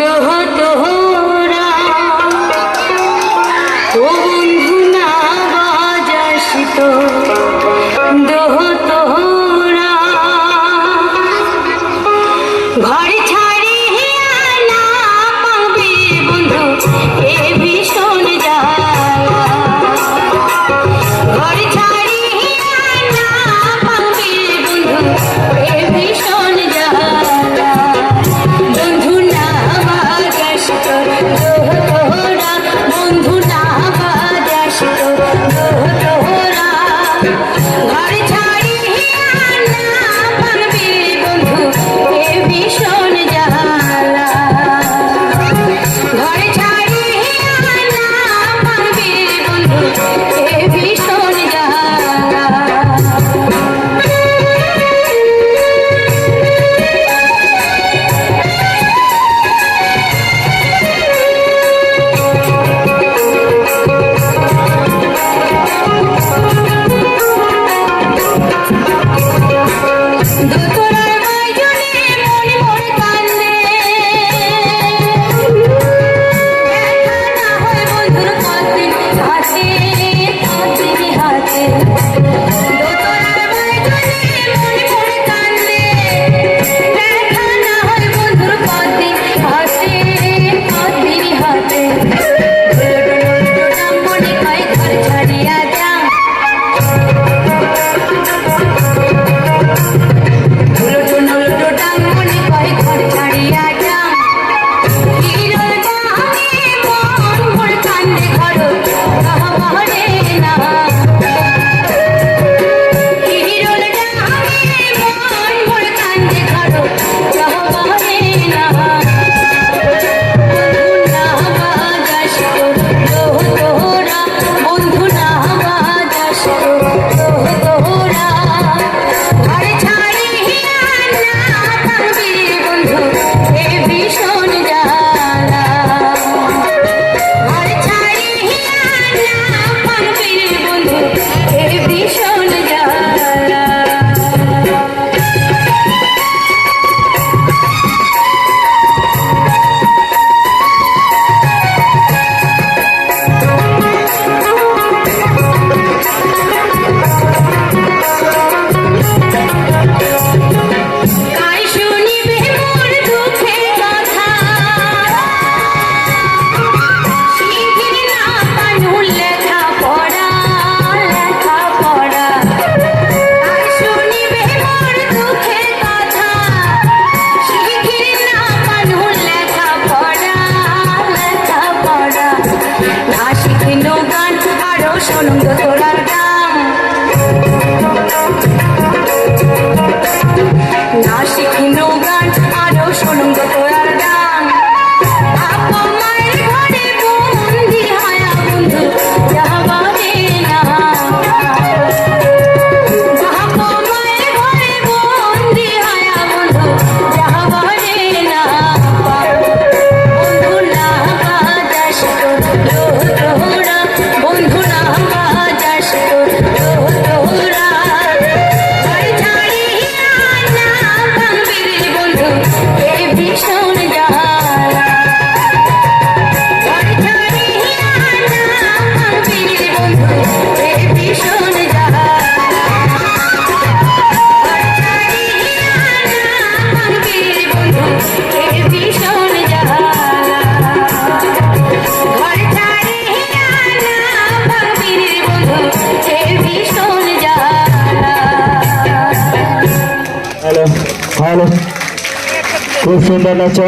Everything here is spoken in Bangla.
দোহ তোহরা ও বন্ধু না বাজাস তো দোহ তোহরা ঘর ছাড়িয়া না পাবে বন্ধু এ ভীষণ জ্বালা ঘর ছাড়িয়া না পাবে বন্ধু এ ভীষণ জ্বালা বন্ধু না বাজাস তোর দোহ তোহরা বন্ধু না বাজাস তোর দোহ তোহরা ঘর ছাড়িয়া না পাবে বন্ধু এ ভীষণ জ্বালা ঘর ছাড়িয়া না পাবে বন্ধু এ ভীষণ জ্বালা দোতলার বাইজনে মন মোর কান্দে দেখা না হয় বন্ধুর কতদিন হাতে হাতে দোতলার বাইজনে মন মোর কান্দে দেখা না হয় বন্ধুর কতদিন হাতে হাতে মনে কয় ঘর ছাড়িয়া যা মনে কয় ঘর ছাড়িয়া যা হিরোর গানে মন মোর কান্দে ঘর গহবরে না হিরোর গানে মন মোর কান্দে ঘর গহবরে না বন্ধু না বাজাস তোর দোহ তোহরা ঘর ছাড়িয়া না পাবে বন্ধু এ ভীষণ জ্বালা ঘর ছাড়িয়া না পাবে বন্ধু এ ভীষণ জ্বালা কাই শুনিবে মোর দুঃখের কথা শিখির না পানু লেখা পড়া কাই শুনিবে মোর দুঃখের কথা শিখির না পানু লেখা পড়া না শিখিনো গান আরো শোনুন তোরার গান না শিখিনো গান আরো শোনুন তোরার গান আপা মায়ের ঘরে বন্দি হায়া বন্ধু যাবারে না আপা মায়ের ঘরে বন্দি হায়া বন্ধু যাবারে না বন্ধু না বাজাস তোর দোহ তোহরা বন্ধু না বাজাস তোর দোহ তোহরা ঘর ছাড়িয়া না পাবে বন্ধু এ ভীষণ জ্বালা ঘর ছাড়িয়া না পাবে বন্ধু এ ভীষণ জ্বালা ঘর ছাড়িয়া না পাবে বন্ধু এ ভীষণ জ্বালা ঘর ছাড়িয়া না পাবে বন্ধু এ ভীষণ জ্বালা হ্যালো হ্যালো খুব সুন্দর নাচো।